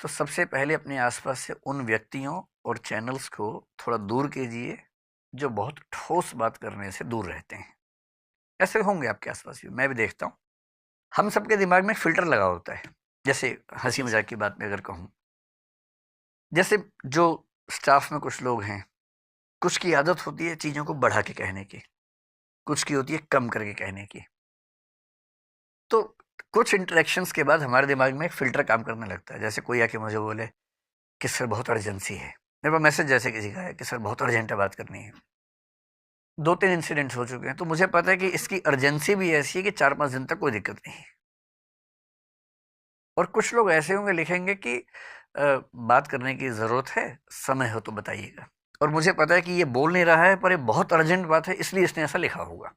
तो सबसे पहले अपने आसपास से उन व्यक्तियों और चैनल्स को थोड़ा दूर कीजिए जो बहुत ठोस बात करने से दूर रहते हैं। ऐसे होंगे आपके आसपास भी, मैं भी देखता हूँ। हम सबके दिमाग में फिल्टर लगा होता है। जैसे हंसी जी, जी। मजाक की बात में अगर कहूँ, जैसे जो स्टाफ में कुछ लोग हैं, कुछ की आदत होती है चीज़ों को बढ़ा के कहने की, कुछ की होती है कम करके कहने की। तो कुछ इंटरेक्शंस के बाद हमारे दिमाग में एक फिल्टर काम करने लगता है। जैसे कोई आके मुझे बोले कि सर बहुत अर्जेंसी है, मेरे पास मैसेज जैसे किसी का है कि सर बहुत अर्जेंट है, बात करनी है। 2-3 इंसिडेंट्स हो चुके हैं, तो मुझे पता है कि इसकी अर्जेंसी भी ऐसी है कि 4-5 दिन तक कोई दिक्कत नहीं है। और कुछ लोग ऐसे होंगे लिखेंगे कि बात करने की ज़रूरत है, समय हो तो बताइएगा। और मुझे पता है कि ये बोल नहीं रहा है पर ये बहुत अर्जेंट बात है, इसलिए इसने ऐसा लिखा होगा।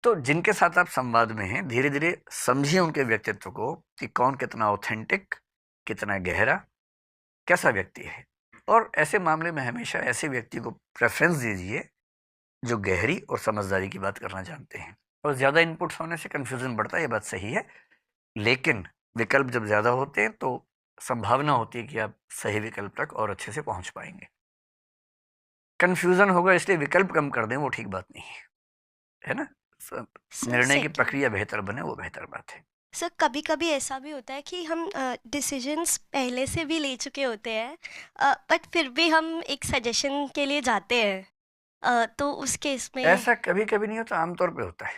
तो जिनके साथ आप संवाद में हैं, धीरे धीरे समझिए उनके व्यक्तित्व को कि कौन कितना ऑथेंटिक, कितना गहरा, कैसा व्यक्ति है। और ऐसे मामले में हमेशा ऐसे व्यक्ति को प्रेफरेंस दीजिए जो गहरी और समझदारी की बात करना जानते हैं। और ज़्यादा इनपुट्स होने से कन्फ्यूज़न बढ़ता है, ये बात सही है। लेकिन विकल्प जब ज़्यादा होते हैं तो संभावना होती है कि आप सही विकल्प तक और अच्छे से पहुंच पाएंगे। कन्फ्यूज़न होगा इसलिए विकल्प कम कर दें, वो ठीक बात नहीं है, है ना? सर निर्णय की सेकंड, प्रक्रिया बेहतर बने, वो बेहतर बात है। सर कभी-कभी ऐसा भी होता है कि हम डिसीजंस पहले से भी ले चुके होते हैं, बट फिर भी हम एक सजेशन के लिए जाते हैं। तो उस केस में ऐसा कभी कभी नहीं होता, आमतौर पे होता है।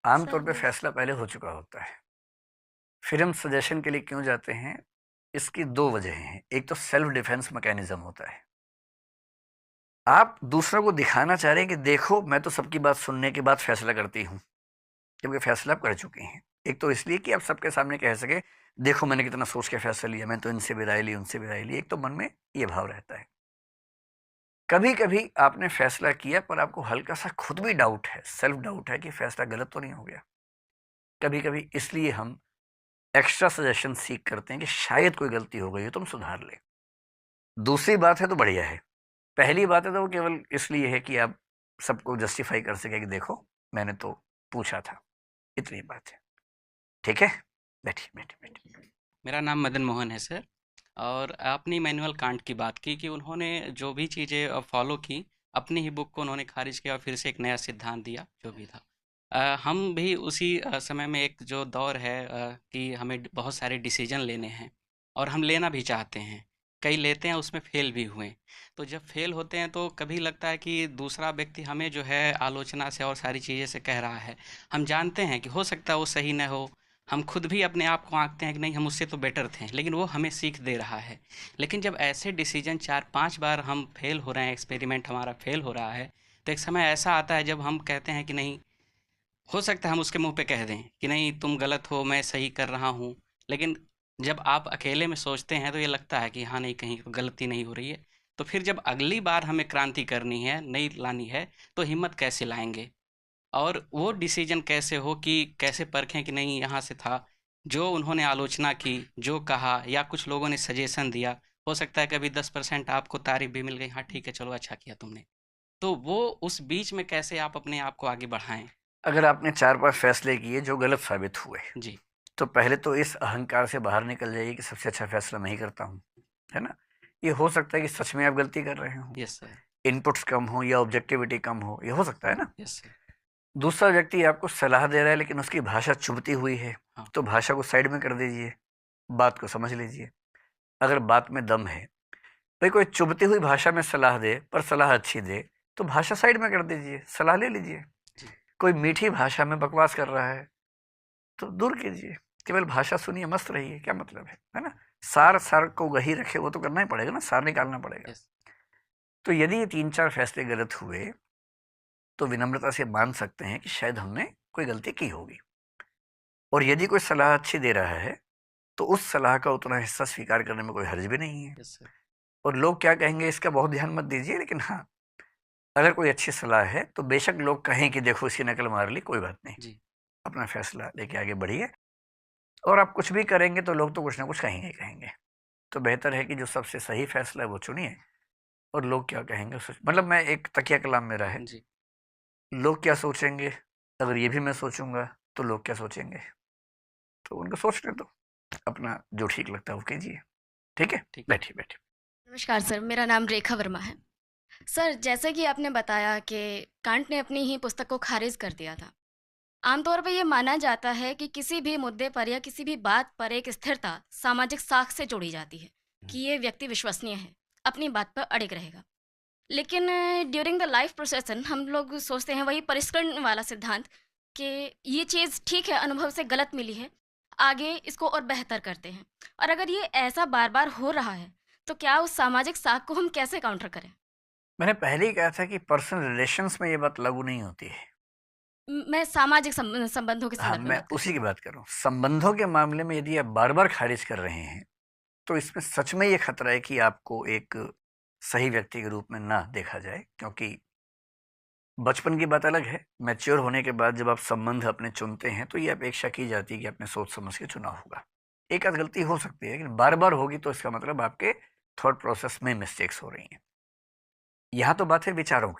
आमतौर सर पे वो फैसला पहले हो चुका होता है, फिर हम सजेशन के लिए क्यों जाते हैं? इसकी दो वजह हैं। एक तो सेल्फ डिफेंस मैकेनिज्म होता है। आप दूसरों को दिखाना चाह रहे हैं कि देखो मैं तो सबकी बात सुनने के बाद फैसला करती हूँ, जबकि फैसला आप कर चुके हैं। एक तो इसलिए कि आप सबके सामने कह सके देखो मैंने कितना सोच के फैसला लिया, मैं तो इनसे भी राय ली, उनसे भी राय ली। एक तो मन में ये भाव रहता है। कभी कभी आपने फैसला किया पर आपको हल्का सा खुद भी डाउट है, सेल्फ डाउट है कि फैसला गलत तो नहीं हो गया। कभी कभी इसलिए हम एक्स्ट्रा सजेशन सीख करते हैं कि शायद कोई गलती हो गई हो, तुम सुधार ले। दूसरी बात है तो बढ़िया है। पहली बात है तो वो केवल इसलिए है कि आप सबको जस्टिफाई कर सके कि देखो मैंने तो पूछा था, इतनी बात है। ठीक है, बैठिए बैठिए बैठिए। मेरा नाम मदन मोहन है सर। और आपने इमैनुअल कांट की बात की कि उन्होंने जो भी चीज़ें फॉलो की, अपनी ही बुक को उन्होंने खारिज किया और फिर से एक नया सिद्धांत दिया जो भी था। हम भी उसी समय में एक जो दौर है कि हमें बहुत सारे डिसीजन लेने हैं और हम लेना भी चाहते हैं। कई लेते हैं उसमें फेल भी हुए। तो जब फेल होते हैं तो कभी लगता है कि दूसरा व्यक्ति हमें जो है आलोचना से और सारी चीज़ें से कह रहा है। हम जानते हैं कि हो सकता है वो सही न हो। हम खुद भी अपने आप को आंकते हैं कि नहीं हम उससे तो बेटर थे, लेकिन वो हमें सीख दे रहा है। लेकिन जब ऐसे डिसीजन 4-5 बार हम फेल हो रहे हैं, एक्सपेरिमेंट हमारा फेल हो रहा है, तो एक समय ऐसा आता है जब हम कहते हैं कि नहीं, हो सकता है हम उसके मुंह पे कह दें कि नहीं तुम गलत हो, मैं सही कर रहा हूँ। लेकिन जब आप अकेले में सोचते हैं तो ये लगता है कि हाँ नहीं, कहीं गलती नहीं हो रही है। तो फिर जब अगली बार हमें क्रांति करनी है, नई लानी है, तो हिम्मत कैसे लाएंगे? और वो डिसीजन कैसे हो कि कैसे परखें कि नहीं यहाँ से था, जो उन्होंने आलोचना की, जो कहा या कुछ लोगों ने सजेशन दिया, हो सकता है कभी 10% आपको तारीफ भी मिल गई, हाँ ठीक है चलो अच्छा किया तुमने। तो वो उस बीच में कैसे आप अपने आप को आगे बढ़ाएं? अगर आपने 4-5 फैसले किए जो गलत साबित हुए, जी। तो पहले तो इस अहंकार से बाहर निकल जाइए कि सबसे अच्छा फैसला मैं ही करता हूँ, है ना? ये हो सकता है कि सच में आप गलती कर रहे हो, यस सर। इनपुट्स कम हो या ऑब्जेक्टिविटी कम हो, ये हो सकता है ना? Yes sir. दूसरा व्यक्ति आपको सलाह दे रहा है लेकिन उसकी भाषा चुभती हुई है, हाँ। तो भाषा को साइड में कर दीजिए, बात को समझ लीजिए। अगर बात में दम है, भाई कोई चुभती हुई भाषा में सलाह दे पर सलाह अच्छी दे, तो भाषा साइड में कर दीजिए, सलाह ले लीजिए। जी। कोई मीठी भाषा में बकवास कर रहा है तो दूर कीजिए, केवल भाषा सुनिए, मस्त रहिए, क्या मतलब है ना? सार सार को वही रखे, वो तो करना ही पड़ेगा ना, सार निकालना पड़ेगा। यस। तो यदि ये 3-4 फैसले गलत हुए तो विनम्रता से मान सकते हैं कि शायद हमने कोई गलती की होगी। और यदि कोई सलाह अच्छी दे रहा है तो उस सलाह का उतना हिस्सा स्वीकार करने में कोई हर्ज भी नहीं है। Yes sir. और लोग क्या कहेंगे इसका बहुत ध्यान मत दीजिए, लेकिन हाँ, अगर कोई अच्छी सलाह है तो बेशक लोग कहें कि देखो इसकी नकल मार ली, कोई बात नहीं, जी। अपना फैसला लेके आगे बढ़िए। और आप कुछ भी करेंगे तो लोग तो कुछ ना कुछ कहेंगे ही कहेंगे। तो बेहतर है कि जो सबसे सही फैसला है वो चुनिए, और लोग क्या कहेंगे मतलब मैं एक तकिया कलाम मेरा है, जी। लोग क्या सोचेंगे, अगर ये भी मैं सोचूंगा तो लोग क्या सोचेंगे, तो उनको सोचने दो। अपना जो ठीक लगता है वो कीजिए। ठीक है, ठीक। बैठिए बैठिए। नमस्कार सर, मेरा नाम रेखा वर्मा है। सर, जैसे कि आपने बताया कि कांट ने अपनी ही पुस्तक को खारिज कर दिया था। आमतौर पर ये माना जाता है कि किसी भी मुद्दे पर या किसी भी बात पर एक स्थिरता सामाजिक साख से जोड़ी जाती है कि ये व्यक्ति विश्वसनीय है, अपनी बात पर अड़िग रहेगा। लेकिन ड्यूरिंग द लाइफ प्रोसेसन हम लोग सोचते हैं वही परिष्करण वाला सिद्धांत कि ये चीज़ ठीक है, अनुभव से गलत मिली है, आगे इसको और बेहतर करते हैं। और अगर ये ऐसा बार बार हो रहा है तो क्या उस सामाजिक साख को हम कैसे काउंटर करें? मैंने पहले ही कहा था कि पर्सनल रिलेशंस में ये बात लागू नहीं होती है। मैं सामाजिक संबंधों के हाँ, संदर्भ में मैं बात कर रही उसी की बात कर रहा हूँ। संबंधों के मामले में यदि आप बार बार खारिज कर रहे हैं तो इसमें सच में ये खतरा है कि आपको एक सही व्यक्ति के रूप में ना देखा जाए, क्योंकि बचपन की बात अलग है, मैच्योर होने के बाद जब आप संबंध अपने चुनते हैं तो ये अपेक्षा की जाती है कि आपने सोच समझ के चुना होगा। एक आध गलती हो सकती है, लेकिन बार बार होगी तो इसका मतलब आपके थॉट प्रोसेस में मिस्टेक्स हो रही हैं। यहाँ तो बात है विचारों की,